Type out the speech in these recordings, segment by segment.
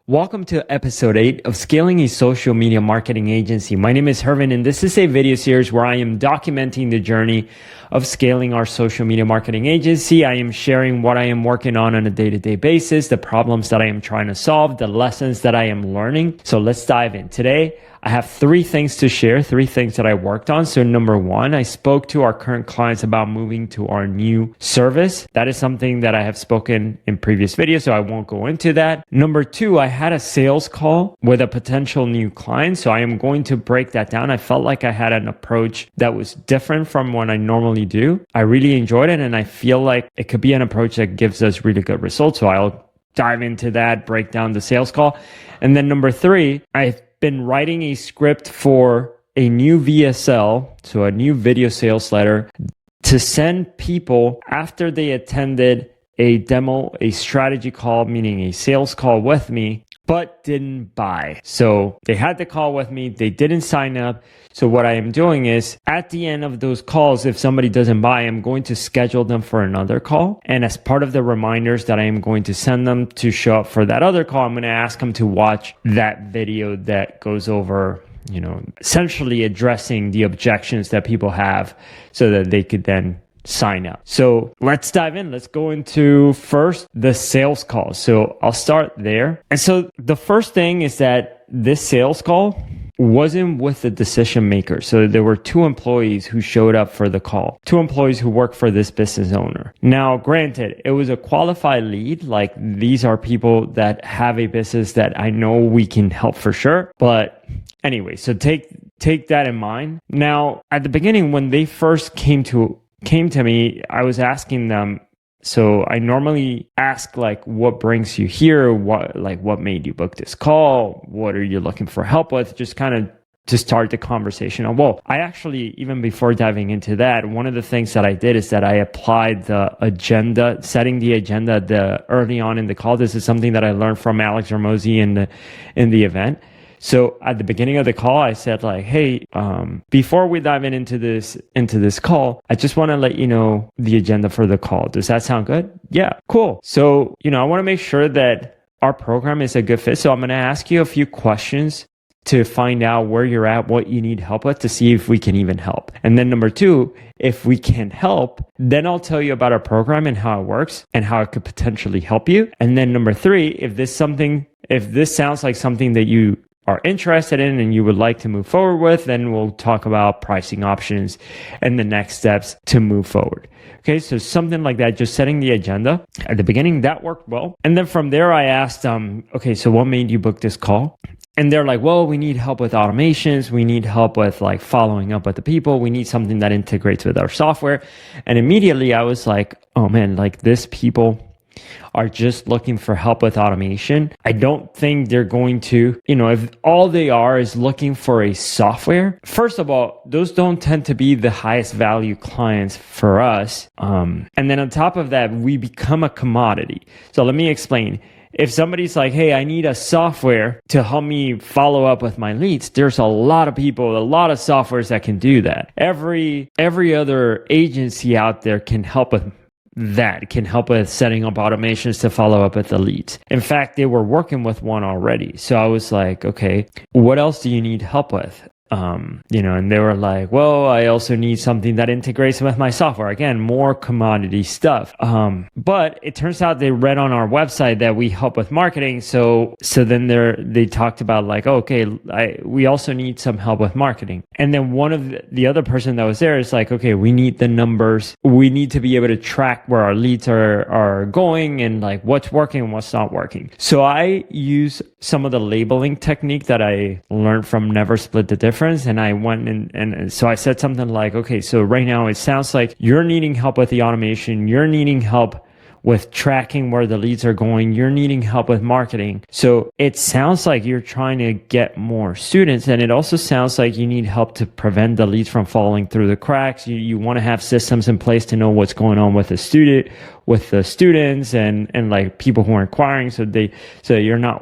Welcome to episode 8 of Scaling a Social Media Marketing Agency. My name is Herman, and this is a video series where I am documenting the journey of scaling our social media marketing agency. I am sharing what I am working on a day-to-day basis, the problems that I am trying to solve, the lessons that I am learning. So let's dive in. Today, I have 3 things to share, 3 things that I worked on. So number 1, I spoke to our current clients about moving to our new service. That is something that I have spoken in previous videos, so I won't go into that. Number 2, I had a sales call with a potential new client. So I am going to break that down. I felt like I had an approach that was different from what I normally do. I really enjoyed it, and I feel like it could be an approach that gives us really good results. So I'll dive into that, break down the sales call. And then number 3, I've been writing a script for a new VSL, so a new video sales letter, to send people after they attended a demo, a strategy call, meaning a sales call with me, but didn't buy. So they had the call with me, they didn't sign up. So what I am doing is at the end of those calls, if somebody doesn't buy, I'm going to schedule them for another call. And as part of the reminders that I am going to send them to show up for that other call, I'm going to ask them to watch that video that goes over, essentially addressing the objections that people have so that they could then sign up. So let's dive in. Let's go into first the sales call. So I'll start there. And so the first thing is that this sales call wasn't with the decision maker. So there were 2 employees who showed up for the call, 2 employees who work for this business owner. Now, granted, it was a qualified lead. Like, these are people that have a business that I know we can help for sure. But anyway, so take that in mind. Now, at the beginning, when they first came to me, I was asking them, so I normally ask, like, what brings you here? What made you book this call? What are you looking for help with? Just kind of to start the conversation. Well, I actually, even before diving into that, one of the things that I did is that I applied the agenda, setting the agenda early on in the call. This is something that I learned from Alex Ramosi in the event. So at the beginning of the call, I said, like, hey, before we dive into this call, I just want to let you know the agenda for the call. Does that sound good? Yeah, cool. So, I want to make sure that our program is a good fit. So I'm going to ask you a few questions to find out where you're at, what you need help with, to see if we can even help. And then number 2, if we can help, then I'll tell you about our program and how it works and how it could potentially help you. And then number 3, if this sounds like something that you are interested in and you would like to move forward with, then we'll talk about pricing options and the next steps to move forward. Okay, so something like that, just setting the agenda. At the beginning, that worked well. And then from there, I asked them, okay, so what made you book this call? And they're like, well, we need help with automations. We need help with like following up with the people. We need something that integrates with our software. And immediately I was like, oh man, like these people are just looking for help with automation. I don't think they're going to, if all they are is looking for a software. First of all, those don't tend to be the highest value clients for us. And then on top of that, we become a commodity. So let me explain. If somebody's like, hey, I need a software to help me follow up with my leads, there's a lot of people, a lot of softwares that can do that. Every other agency out there can help with that, can help with setting up automations to follow up with the leads. In fact, they were working with one already. So I was like, okay, what else do you need help with? And they were like, well, I also need something that integrates with my software. Again, more commodity stuff. But it turns out they read on our website that we help with marketing. So then they talked about like, okay, we also need some help with marketing. And then one of the other person that was there is like, okay, we need the numbers. We need to be able to track where our leads are going and like what's working and what's not working. So I use some of the labeling technique that I learned from Never Split the Difference. And I went and so I said something like, okay, so right now it sounds like you're needing help with the automation. You're needing help with tracking where the leads are going. You're needing help with marketing. So it sounds like you're trying to get more students. And it also sounds like you need help to prevent the leads from falling through the cracks. You want to have systems in place to know what's going on with the students and like people who are inquiring. So you're not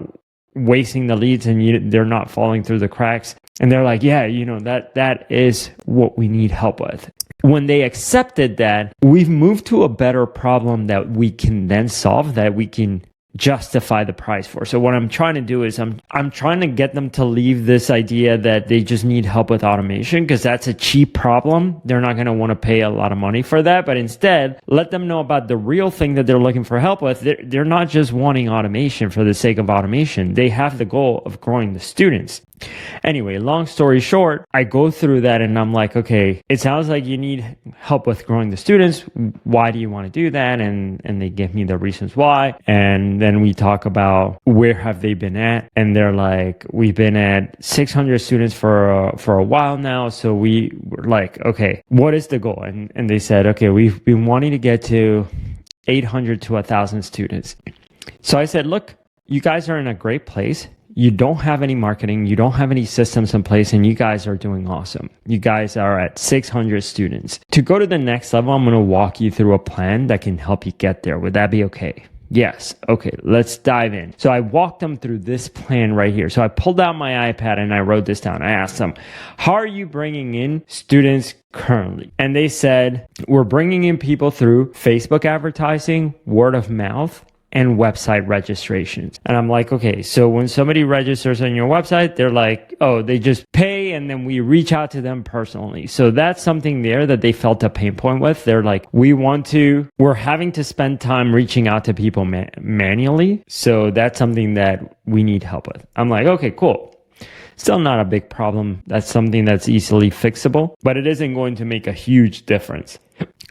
wasting the leads and they're not falling through the cracks. And they're like, yeah, that is what we need help with. When they accepted that, we've moved to a better problem that we can then solve, that we can justify the price for. So what I'm trying to do is I'm trying to get them to leave this idea that they just need help with automation, because that's a cheap problem. They're not going to want to pay a lot of money for that, but instead let them know about the real thing that they're looking for help with. They're not just wanting automation for the sake of automation. They have the goal of growing the students. Anyway, long story short, I go through that and I'm like, okay, it sounds like you need help with growing the students. Why do you want to do that? And they give me the reasons why. And then we talk about where have they been at? And they're like, we've been at 600 students for a while now. So we were like, okay, what is the goal? And they said, okay, we've been wanting to get to 800 to 1,000 students. So I said, look, you guys are in a great place. You don't have any marketing, you don't have any systems in place, and you guys are doing awesome. You guys are at 600 students. To go to the next level, I'm going to walk you through a plan that can help you get there. Would that be okay? Yes. Okay, let's dive in. So I walked them through this plan right here. So I pulled out my iPad and I wrote this down. I asked them, how are you bringing in students currently? And they said, we're bringing in people through Facebook advertising, word of mouth, and website registrations. And I'm like, okay, so when somebody registers on your website, they're like, oh, they just pay and then we reach out to them personally. So that's something there that they felt a pain point with. They're like, we're having to spend time reaching out to people manually. So that's something that we need help with. I'm like, okay, cool. Still not a big problem. That's something that's easily fixable, but it isn't going to make a huge difference.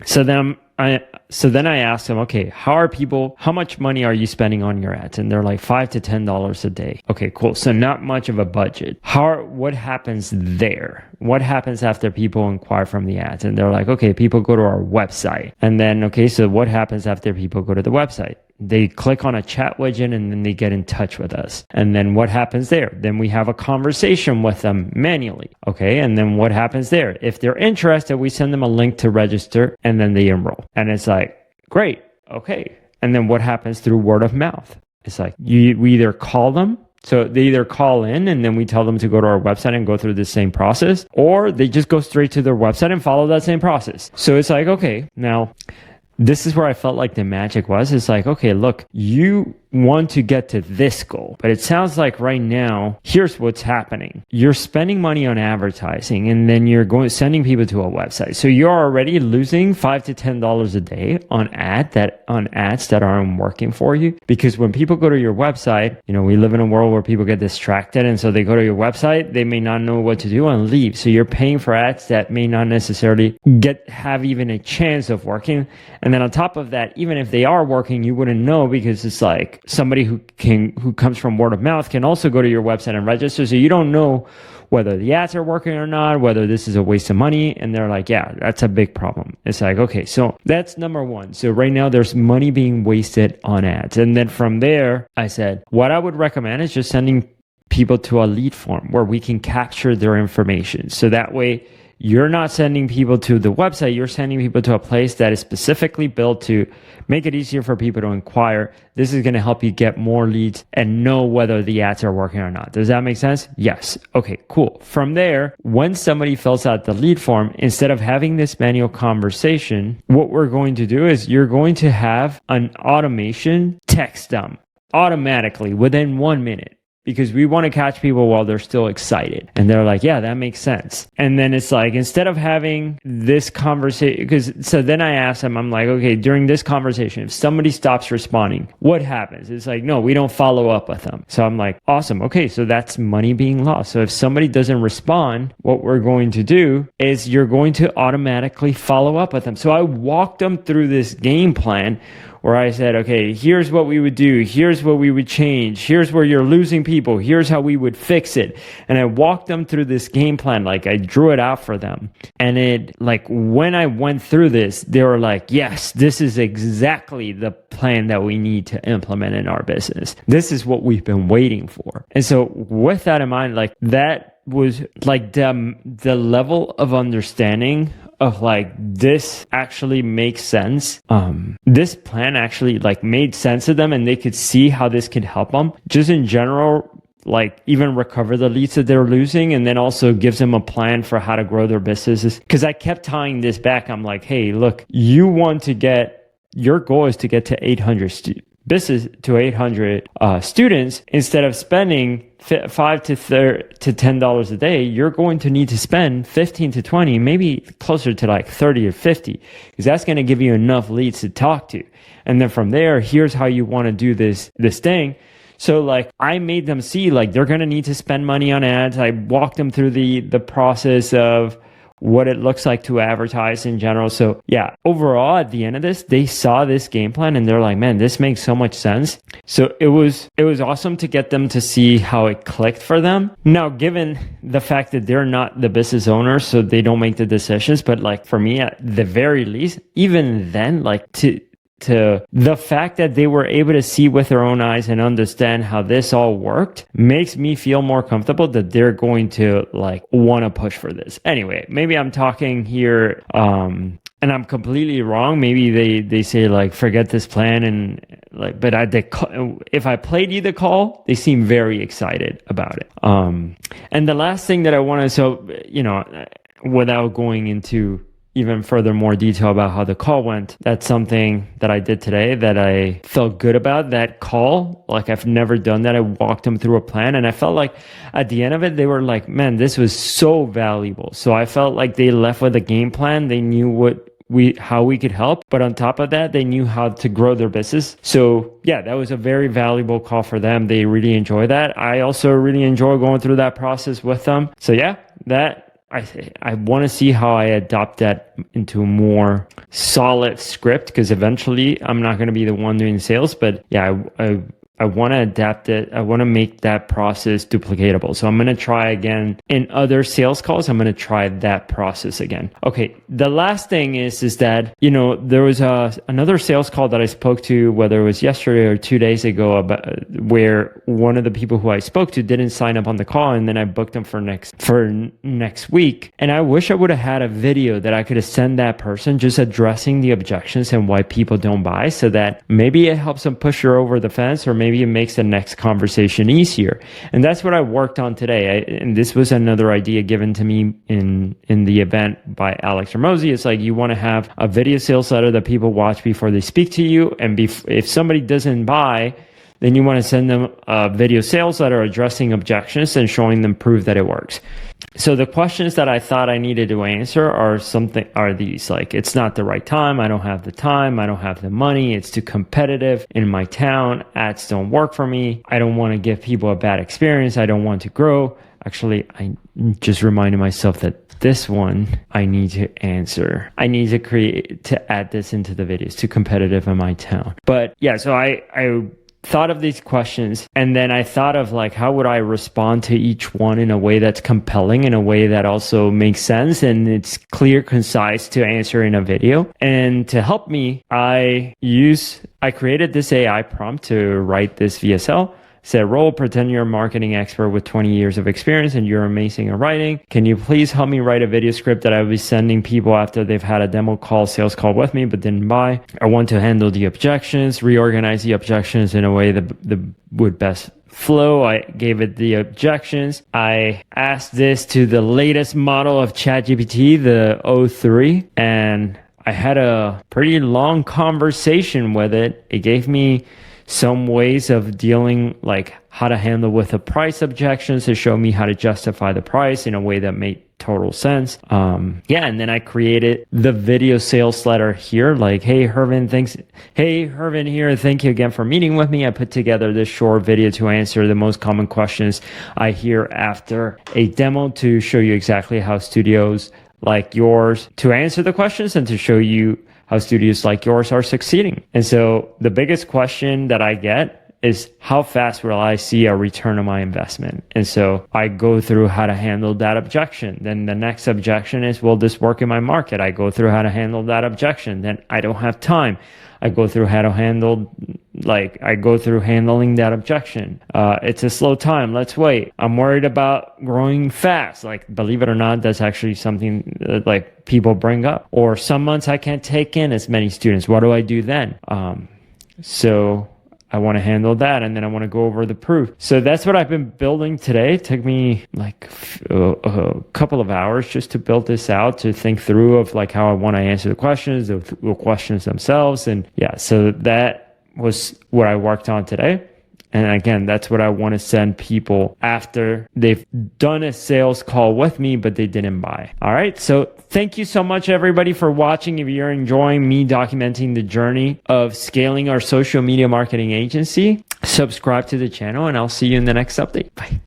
So then I asked them, okay, how much money are you spending on your ads? And they're like $5 to $10 a day. Okay, cool. So not much of a budget. What happens there? What happens after people inquire from the ads? And they're like, okay, people go to our website. And then, okay, so what happens after people go to the website? They click on a chat widget and then they get in touch with us. And then what happens there? Then we have a conversation with them manually. Okay. And then what happens there? If they're interested, we send them a link to register and then they enroll. And it's like, great. Okay. And then what happens through word of mouth? It's like we either call them. So they either call in and then we tell them to go to our website and go through the same process, or they just go straight to their website and follow that same process. So it's like, okay, now this is where I felt like the magic was. It's like, okay, look, you want to get to this goal, but it sounds like right now, here's what's happening. You're spending money on advertising and then you're sending people to a website. So you're already losing $5 to $10 a day on ads that aren't working for you. Because when people go to your website, we live in a world where people get distracted. And so they go to your website, they may not know what to do and leave. So you're paying for ads that may not necessarily have even a chance of working. And then on top of that, even if they are working, you wouldn't know, because it's like somebody who comes from word of mouth can also go to your website and register. So you don't know whether the ads are working or not, whether this is a waste of money. And they're like, yeah, that's a big problem. It's like, okay, so that's number one. So right now there's money being wasted on ads. And then from there, I said, what I would recommend is just sending people to a lead form where we can capture their information. So that way, you're not sending people to the website, you're sending people to a place that is specifically built to make it easier for people to inquire. This is going to help you get more leads and know whether the ads are working or not. Does that make sense? Yes. Okay, cool. From there, when somebody fills out the lead form, instead of having this manual conversation, what we're going to do is you're going to have an automation text them automatically within 1 minute. Because we want to catch people while they're still excited. And they're like, yeah, that makes sense. And then it's like, instead of having this conversation, so then I asked them, I'm like, okay, during this conversation, if somebody stops responding, what happens? It's like, no, we don't follow up with them. So I'm like, awesome. Okay, so that's money being lost. So if somebody doesn't respond, what we're going to do is you're going to automatically follow up with them. So I walked them through this game plan where I said, okay, here's what we would do. Here's what we would change. Here's where you're losing people. Here's how we would fix it. And I walked them through this game plan. Like, I drew it out for them. And when I went through this, they were like, yes, this is exactly the plan that we need to implement in our business. This is what we've been waiting for. And so with that in mind, like, that was like the level of understanding of like, this actually makes sense. This plan actually like made sense to them and they could see how this could help them. Just in general, like even recover the leads that they're losing, and then also gives them a plan for how to grow their businesses. Because I kept tying this back. I'm like, hey, look, your goal is to get to 800 business to 800 students, instead of spending $5 to $10 a day, you're going to need to spend 15 to 20, maybe closer to like 30 or 50, because that's going to give you enough leads to talk to. And then from there, here's how you want to do this thing. So like I made them see like they're going to need to spend money on ads. I walked them through the process of what it looks like to advertise in general. So yeah, overall at the end of this, they saw this game plan and they're like, man, this makes so much sense. So it was awesome to get them to see how it clicked for them. Now, given the fact that they're not the business owners, so they don't make the decisions, but like for me, at the very least, even then, like to the fact that they were able to see with their own eyes and understand how this all worked makes me feel more comfortable that they're going to like want to push for this. Anyway, maybe I'm talking here and I'm completely wrong. Maybe they say like forget this plan and like, but if I played you the call, they seem very excited about it. And the last thing that I want to, so without going into even further more detail about how the call went, that's something that I did today that I felt good about. That call, like I've never done that. I walked them through a plan and I felt like at the end of it, they were like, man, this was so valuable. So I felt like they left with a game plan. They knew how we could help, but on top of that, they knew how to grow their business. So yeah, that was a very valuable call for them. They really enjoy that. I also really enjoy going through that process with them. So yeah, I want to see how I adopt that into a more solid script, because eventually I'm not going to be the one doing sales, but yeah, I want to adapt it. I want to make that process duplicatable. So I'm going to try again in other sales calls. I'm going to try that process again. Okay. The last thing is that, there was another sales call that I spoke to, whether it was yesterday or 2 days ago, about where one of the people who I spoke to didn't sign up on the call. And then I booked them for next week. And I wish I would have had a video that I could have sent that person just addressing the objections and why people don't buy, so that maybe it helps them push her over the fence, or maybe it makes the next conversation easier. And that's what I worked on today. And this was another idea given to me in the event by Alex Ramosi. It's like you want to have a video sales letter that people watch before they speak to you. And if somebody doesn't buy, then you want to send them a video sales letter addressing objections and showing them proof that it works. So the questions that I thought I needed to answer are these, like, it's not the right time. I don't have the time. I don't have the money. It's too competitive in my town. Ads don't work for me. I don't want to give people a bad experience. I don't want to grow. Actually, I just reminded myself that this one I need to answer. I need to add this into the video. It's too competitive in my town. But yeah, so I thought of these questions, and then I thought of like, how would I respond to each one in a way that's compelling, in a way that also makes sense and it's clear, concise to answer in a video. And to help me, I created this AI prompt to write this VSL. Said, pretend you're a marketing expert with 20 years of experience and you're amazing at writing. Can you please help me write a video script that I'll be sending people after they've had a demo call, sales call with me, but didn't buy? I want to handle the objections, reorganize the objections in a way that would best flow. I gave it the objections. I asked this to the latest model of ChatGPT, the O3, and I had a pretty long conversation with it. It gave me some ways of dealing, like how to handle with the price objections, to show me how to justify the price in a way that made total sense. And then I created the video sales letter here, like, hey Hervin here, thank you again for meeting with me. I put together this short video to answer the most common questions I hear after a demo, to show you exactly how studios like yours, to answer the questions and to show you how studios like yours are succeeding. And so the biggest question that I get is, how fast will I see a return on my investment? And so I go through how to handle that objection. Then the next objection is, will this work in my market? I go through how to handle that objection. Then I don't have time. I go through how to handling that objection. It's a slow time. Let's wait. I'm worried about growing fast. Like, believe it or not, that's actually something that, like, people bring up. Or some months I can't take in as many students. What do I do then? So I want to handle that, and then I want to go over the proof. So that's what I've been building today. It took me like a couple of hours just to build this out, to think through of like how I want to answer the questions themselves. And yeah, so that was what I worked on today. And again, that's what I want to send people after they've done a sales call with me, but they didn't buy. All right. So thank you so much, everybody, for watching. If you're enjoying me documenting the journey of scaling our social media marketing agency, subscribe to the channel, and I'll see you in the next update. Bye.